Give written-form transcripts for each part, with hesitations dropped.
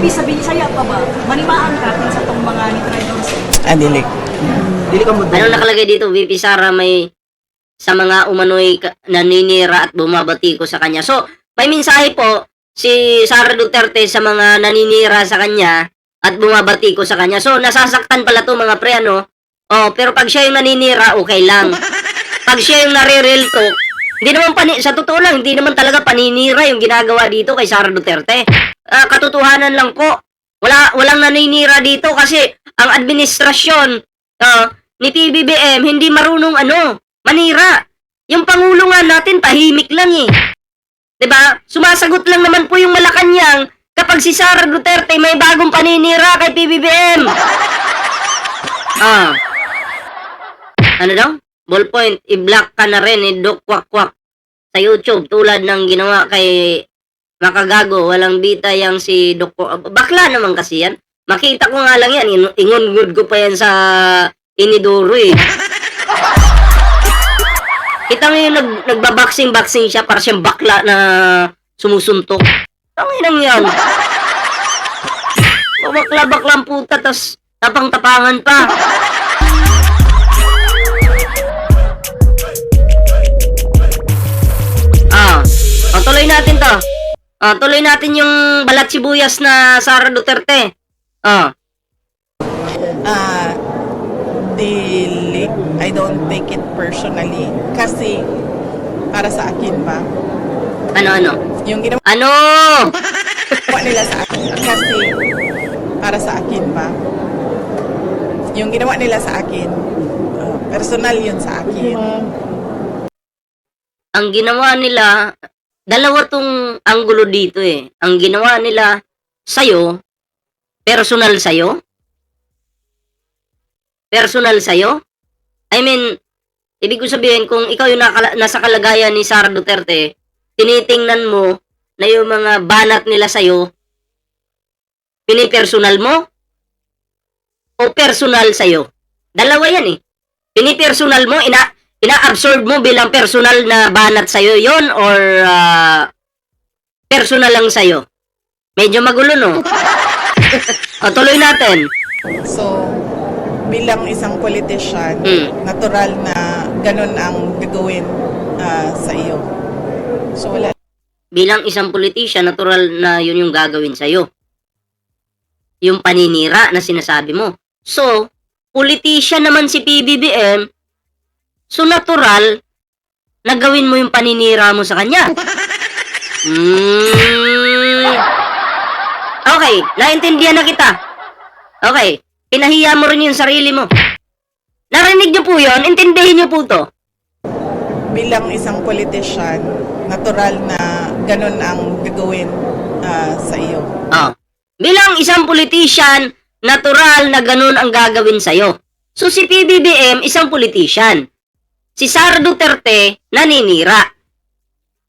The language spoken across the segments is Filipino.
ibig sabihin saya pa ba? Manimaan ka kung sa tong mga ni Traidors. Dili. Dili ka mo. Ano nakalagay dito? VP Sara may sa mga umano'y naninira at bumabati ko sa kanya. So, may mensahe po si Sara Duterte sa mga naninira sa kanya at bumabati ko sa kanya. So, nasasaktan pala to mga pre, ano? Oh, pero pag siya yung naninira, okay lang. Pag siya yung nare-real talk, hindi naman sa totoo lang, hindi naman talaga paninira yung ginagawa dito kay Sara Duterte. Katotohanan lang po. Walang naninira dito kasi ang administrasyon ni PBBM hindi marunong manira. Yung pangulo nga natin tahimik lang eh. 'Di ba? Sumasagot lang naman po yung Malacanang kapag si Sara Duterte may bagong paninira kay PBBM. Ano daw? Ballpoint, i-block ka na rin, kwak-kwak sa YouTube tulad ng ginawa kay Makagago, walang bita yang si bakla naman kasi yan. Makita ko nga lang yan, ingon good ko pa yan sa Inidoro eh. Kita mo yung nagbaboxing siya para siyang bakla na sumusuntok. Tanginang yan. Bakla ang puta, tas tapang-tapangan pa. Tuloy natin to. Tuloy natin yung balat sibuyas na Sara Duterte. Dili. I don't take it personally. Kasi, para sa akin ba? Ano? Yung ginawa nila sa akin. Kasi, para sa akin ba? Yung ginawa nila sa akin. Personal yun sa akin. Ang ginawa nila, dalawa tong anggulo dito eh. Ang ginawa nila sa'yo, personal sa'yo? Personal sa'yo? I mean, ibig ko sabihin, kung ikaw yung nasa kalagayan ni Sara Duterte, tinitingnan mo na yung mga banat nila sa'yo, pinipersonal mo? O personal sa'yo? Dalawa yan eh. Pinipersonal mo, ina-absorb mo bilang personal na banat sa'yo yon or personal lang sa'yo? Medyo magulo, no? Tuloy natin. So, bilang isang politician, natural na ganun ang gagawin sa iyo. So, wala. Bilang isang politician, natural na yun yung gagawin sa'yo. Yung paninira na sinasabi mo. So, politician naman si PBBM, so natural na gawin mo yung paninira mo sa kanya. Okay, naintindihan na kita. Okay, pinahiya mo rin yung sarili mo. Narinig niyo po yun? Intindihin niyo po to. Bilang isang politician, natural na ganun ang gagawin sa iyo. Bilang isang politician, natural na ganun ang gagawin sa'yo. So si PBBM, isang politician. Si Sara Duterte, naninira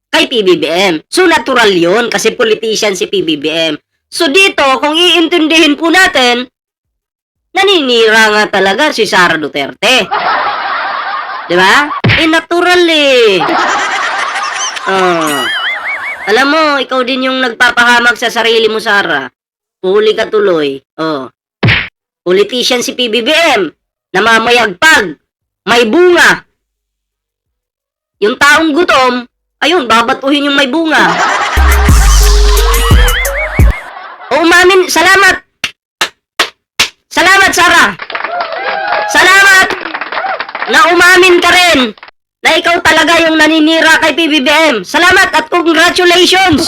kay PBBM. So natural yun kasi politician si PBBM. So dito, kung iintindihin po natin, naninira nga talaga si Sara Duterte. Diba? Natural eh. Alam mo, ikaw din yung nagpapahamak sa sarili mo, Sara. Huli ka tuloy. Politician si PBBM. Namamayagpag. May bunga. Yung taong gutom, ayun, babatuhin yung may bunga. Umamin, salamat! Salamat, Sara! Salamat! Na umamin ka rin na ikaw talaga yung naninira kay PBBM. Salamat at congratulations!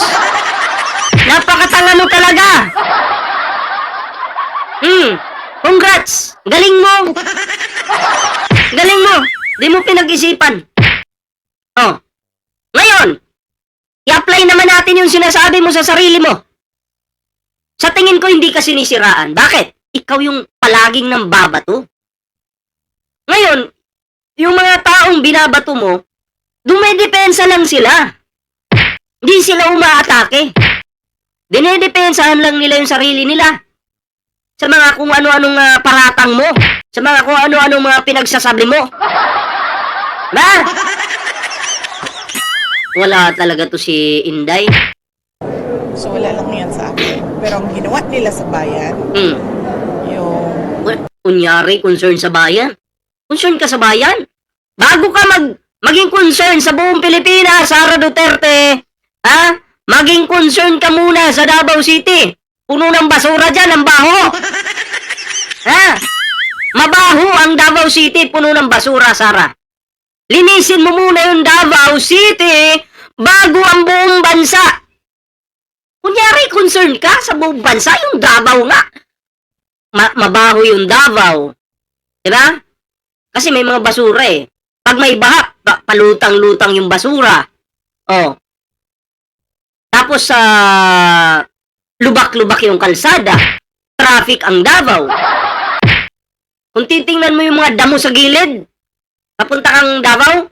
Napakatanga mo talaga! Congrats! Galing mo! Galing mo! Di mo pinag-isipan. Ngayon, i-apply naman natin yung sinasabi mo sa sarili mo. Sa tingin ko, hindi ka sinisiraan. Bakit? Ikaw yung palaging nang babato. Ngayon, yung mga taong binabato mo, dumedepensa lang sila. Hindi sila umaatake. Dinedepensahan lang nila yung sarili nila. Sa mga kung ano-anong paratang mo. Sa mga kung ano-anong mga pinagsasabi mo. Wala talaga to si Inday. So wala lang yan sa akin. Pero ang ginawa nila sa bayan, Hmm. yung Kunyari, concern sa bayan. Concern ka sa bayan? Bago ka maging concern sa buong Pilipinas, Sara Duterte, ha? Maging concern ka muna sa Davao City. Puno ng basura dyan, ang baho. Ha? Mabaho ang Davao City, puno ng basura, Sara. Linisin mo muna yung Davao City bago ang buong bansa. Kunyari, concern ka sa buong bansa, yung Davao nga. Mabaho yung Davao. Diba? Kasi may mga basura eh. Pag may baha, palutang-lutang yung basura. Oh. Tapos lubak-lubak yung kalsada. Traffic ang Davao. Kung titingnan mo yung mga damo sa gilid, papunta kang Davao,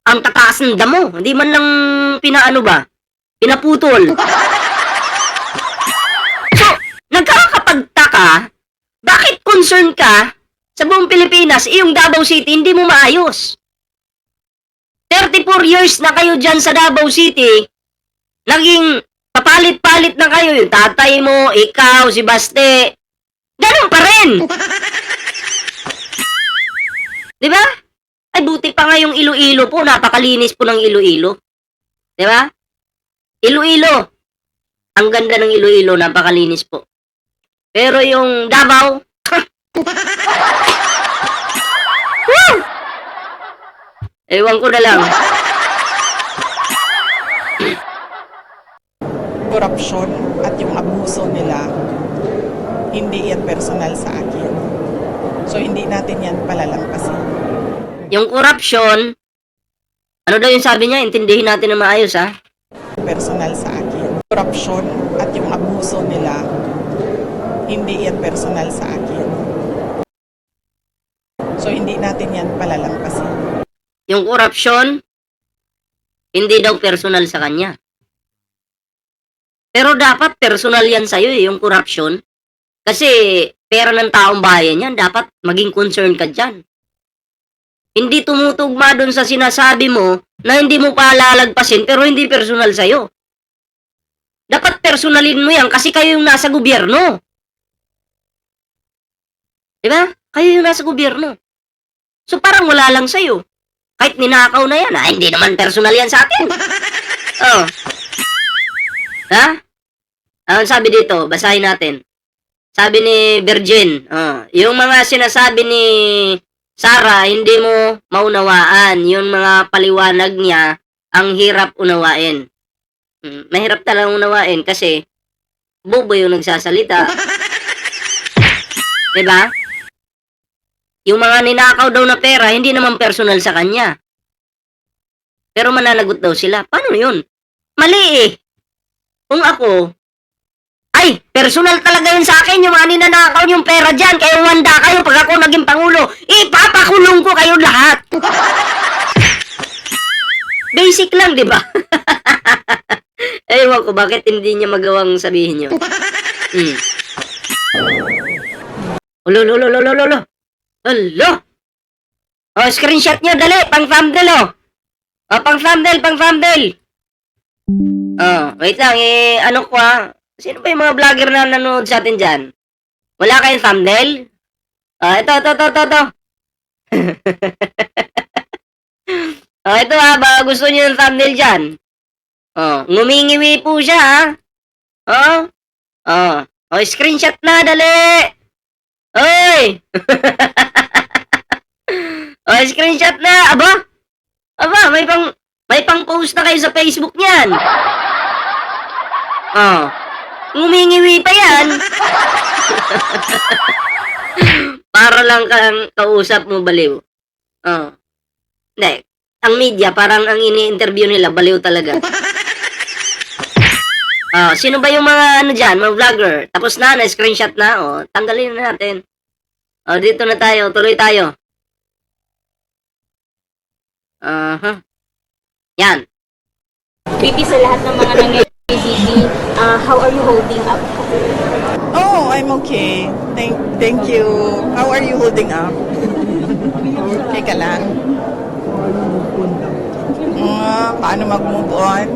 ang tataas ng damo. Hindi man lang pinaputol. So, nagkakapagtaka, bakit concern ka sa buong Pilipinas, yung Davao City, hindi mo maayos? 34 years na kayo dyan sa Davao City, naging papalit-palit na kayo, yung tatay mo, ikaw, si Baste, ganun pa rin. Diba? Ay, buti pa nga yung Iloilo po, napakalinis po ng Iloilo. Diba? Iloilo. Ang ganda ng Iloilo, napakalinis po. Pero yung Davao, ewan ko na lang. korupsyon at yung abuso nila, hindi yan personal sa akin. So, hindi natin yan palalampasin. Yung corruption, ano daw yung sabi niya? Intindihin natin na maayos, ha? Personal sa akin. Korupsyon at yung abuso nila, hindi yan personal sa akin. So, hindi natin yan palalampasin. Yung corruption, hindi daw personal sa kanya. Pero dapat personal yan sa'yo yung corruption. Kasi pera ng taong bayan yan, dapat maging concern ka dyan. Hindi tumutugma dun sa sinasabi mo na hindi mo pa lalagpasin pero hindi personal sa'yo. Dapat personalin mo yan kasi kayo yung nasa gobyerno. Diba? Kayo yung nasa gobyerno. So parang wala lang sa'yo. Kahit ninakaw na yan, hindi naman personal yan sa atin. Oh. Ha? Ang sabi dito, basahin natin. Sabi ni Virgin, yung mga sinasabi ni Sara, hindi mo maunawaan. Yung mga paliwanag niya, ang hirap unawain. Mahirap talagang unawain kasi bobo yung nagsasalita. Diba? Yung mga ninakaw daw na pera, hindi naman personal sa kanya. Pero mananagot daw sila. Paano yun? Mali eh. Kung ako, ay, personal talaga yun sa akin, yung mga ninanakaw yung pera dyan, kayo wanda kayo pag ako naging pangulo, ipapakulong ko kayo lahat. Basic lang, di ba? Ewan ko, bakit hindi niya magawang sabihin yun? Lolo. Oh, screenshot nyo, dali, pang thumbnail, oh. Oh, pang thumbnail. Oh, wait lang, ano ko, sino ba yung mga vlogger na nanonood sa atin dyan? Wala kayong thumbnail? Ito. Ito baka gusto niyo yung thumbnail dyan. Ngumingiwi po siya, ha? Screenshot na, dali! Oy! Screenshot na! Aba, may pang post na kayo sa Facebook niyan. Ngumingiwi pa yan. Para lang kang kausap mo, baliw. Hindi. Ang media, parang ang ini-interview nila, baliw talaga. Sino ba yung mga mga vlogger? Tapos na screenshot na, tanggalin na natin. Dito na tayo, tuloy tayo. Yan. BP sa lahat ng mga nangyayari BP, how are you holding up? Oh, I'm okay. Thank you. How are you holding up? Okay ka lang? Paano mag-move on?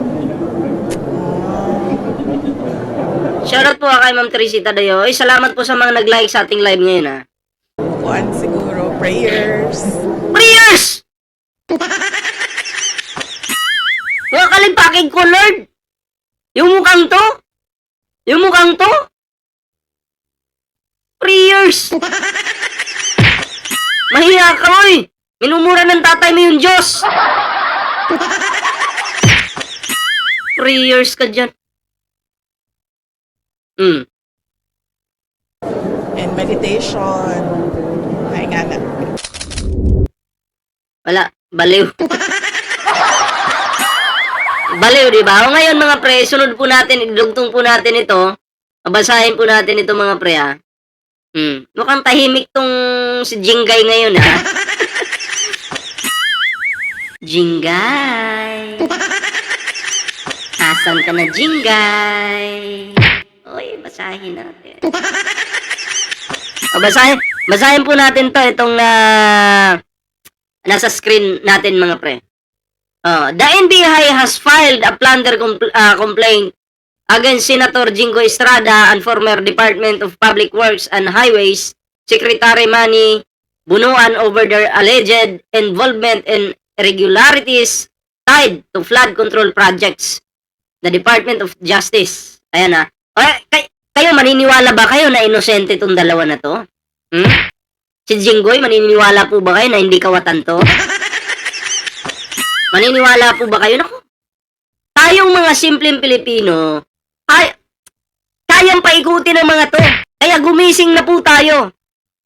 Shoutout po kay Ma'am Teresita Dayo. Salamat po sa mga nag-like sa ating live ngayon, ha. Kuan siguro, prayers. Prayers! Mga kalimpaking ko, Lord. Yung mukhang to? Yung mukhang to? Prayers! Mahiya ka, oy! Minumura ng tatay mo yung Diyos! Prayers ka dyan. And meditation. Ay nga na. Wala, baliw. Baliw, di ba? O ngayon mga pre, sunod po natin, idugtong po natin ito. Babasahin po natin ito mga pre, ha. Mukhang tahimik tong si Jingay ngayon, ha. Jingay. Asan ka na, Jingay? Uy, basahin natin. O, basahin po natin to, itong nasa screen natin mga pre. The NBI has filed a plunder complaint against Senator Jingo Estrada and former Department of Public Works and Highways Secretary Manny Bunuan over their alleged involvement in irregularities tied to flood control projects. The Department of Justice. Ayan na. Kayo, maniniwala ba kayo na inosente itong dalawa na to? Si Jinggoy, maniniwala po ba kayo na hindi kawatan to? Maniniwala po ba kayo? Naku, tayong mga simpleng Pilipino, kayang paikutin ng mga to. Kaya gumising na po tayo.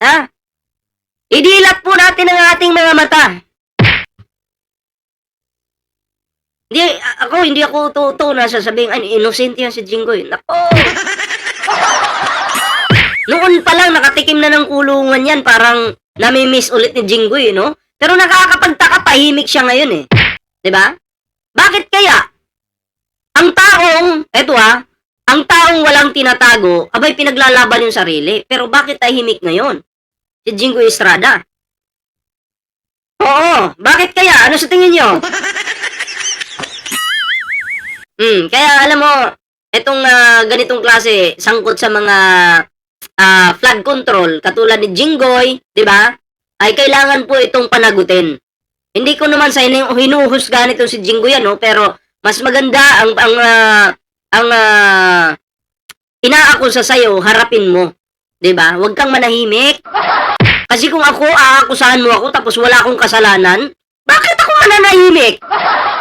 Ha? Idilat po natin ang ating mga mata. Hindi ako totoo na sasabihin, ay, innocent yan si Jinggoy. Nako! Noon pa lang nakatikim na ng kulungan yan, parang nami-miss ulit ni Jinggoy, no? Pero nakakapagtaka, tahimik siya ngayon eh. 'Di ba? Bakit kaya? Ang taong walang tinatago, abay pinaglalaban yung sarili. Pero bakit tahimik ngayon? Si Jingo Estrada. Oo, bakit kaya? Ano sa tingin nyo? Kaya alam mo, itong ganitong klase, sangkot sa mga flood control, katulad ni Jinggoy, 'di ba? Ay kailangan po itong panagutin. Hindi ko naman sa hinuhusgahan ito si Jinggoy yan, no? Pero mas maganda ang inaakusa sa'yo, harapin mo. 'Di ba? Huwag kang manahimik. Kasi kung ako, aakusahan mo ako tapos wala akong kasalanan, bakit ako mananahimik?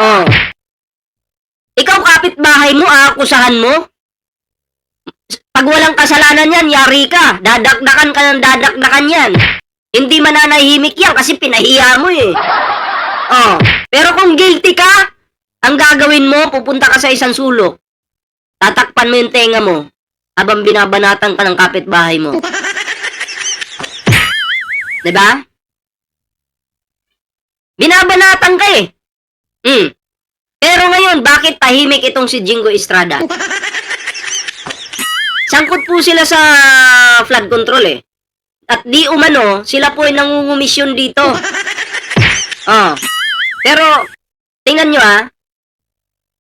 Oh. Ikaw kapitbahay mo, aakusahan mo? Pag walang kasalanan yan, yari ka. Dadakdakan ka ng dadakdakan yan. Hindi mananahimik yan kasi pinahiya mo eh. Oh, pero kung guilty ka, ang gagawin mo, pupunta ka sa isang sulok. Tatakpan mo yung tenga mo habang binabanatan ka ng kapitbahay mo. 'Di ba? Binabanatan ka eh. Pero ngayon, bakit tahimik itong si Jingo Estrada? Sangkot po sila sa flood control eh. At di umano, sila po ay nangungumisyon dito. Oh. Pero, tingnan nyo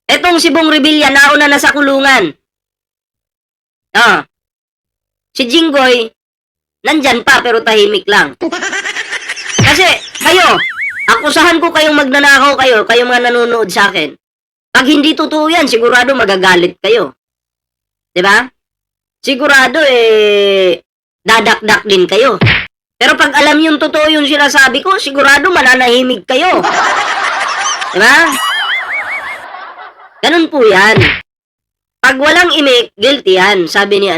etong si Bong Revilla nauna na sa kulungan. Oh. Si Jinggoy, nandyan pa pero tahimik lang. Kasi, kayo, akusahan ko kayong magnanakaw kayong mga nanonood sa akin. Pag hindi totoo yan, sigurado magagalit kayo. 'Di ba? Sigurado dadakdak din kayo. Pero pag alam yung totoo yung sinasabi ko, sigurado mananahimik kayo. Diba? Ganun po yan. Pag walang imik, guilty yan. Sabi ni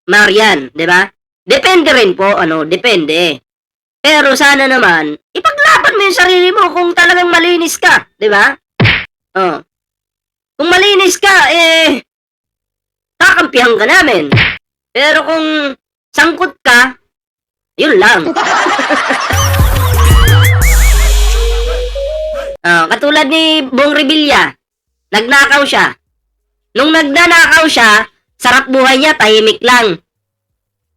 Marian, diba? Depende rin po, depende. Pero sana naman, ipaglaban mo yung sarili mo kung talagang malinis ka. Diba? Kung malinis ka, kakampihan ka namin. Pero kung sangkot ka, yun lang. Katulad ni Bong Revilla, nagnakaw siya. Nung nagnanakaw siya, sarap buhay niya, tahimik lang.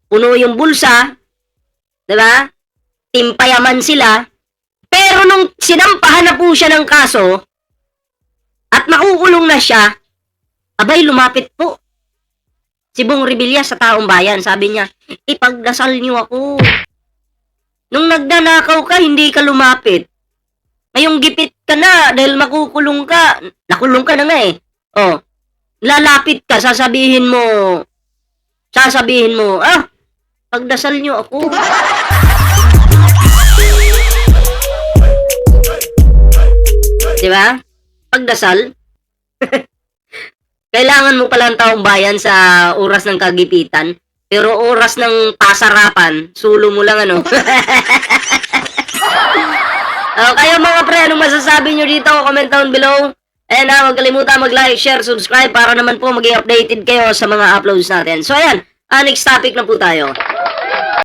Puno yung bulsa, diba? Timpayaman sila. Pero nung sinampahan na po siya ng kaso, at makukulong na siya, Abay, lumapit po si Bong Revilla sa taong bayan. Sabi niya, ipagdasal niyo ako. Nung nagnanakaw ka, hindi ka lumapit. Ngayong gipit ka na dahil makukulong ka. Nakulong ka na nga eh. Oh, lalapit ka, sasabihin mo, pagdasal niyo ako. Diba? Pagdasal. Kailangan mo pala ang taong bayan sa oras ng kagipitan. Pero oras ng pasarapan, sulo mo lang ano. Kayo mga pre, anong masasabi nyo dito? Comment down below. And huwag kalimutan mag-like, share, subscribe para naman po maging updated kayo sa mga uploads natin. So ayan, next topic na po tayo.